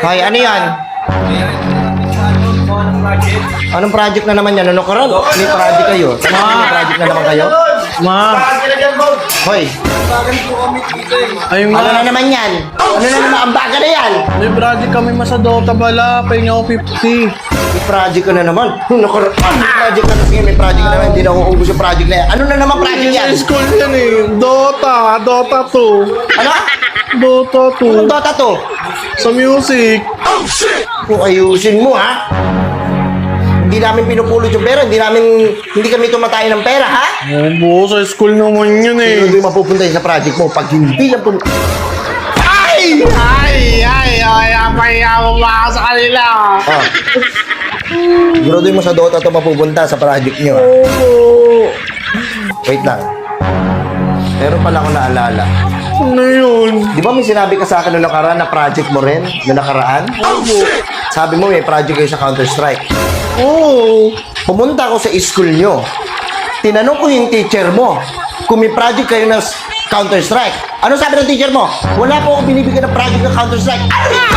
Hoy, ano yan? Anong project na naman yan? Ano karon? May project kayo? May project na naman kayo? Ma, Hoy, ay ano na ma, naman yan? Ano na naman? Ang baga na yan? may project kami ma sa Dota bala, pahinga ako 50. May project ka na naman. Ano karon? May project na kasi may project na naman. Hindi na uubos yung project na yan. Ano na naman project yan? Sa school yan eh, Dota 2. Ano? Dota Anong 2. Dota to? Sa music. Kung ayusin mo, ha? Hindi namin pinupulot yung pera. Hindi kami tumatay ng pera, ha? Oo, sa school naman yun eh. Hindi mapupunta yun sa project mo. Pag hindi yan pumunta... Ay, pahinga mo ba ako sa kanila? Ah. Siguraduhin mo sa Dota to mapupunta sa project nyo. Ha? Oo. Wait lang. Meron pala akong naalala. Ano yun? Di ba may sinabi ka sa akin noong nakaraan na project mo rin? Noong nakaraan? Sabi mo may project kayo sa Counter-Strike. Oo. Pumunta ako sa school nyo. Tinanong ko yung teacher mo kung may project kayo na Counter-Strike. Ano sabi ng teacher mo? Wala po akong binibigyan ng project ng Counter-Strike. Ano yun?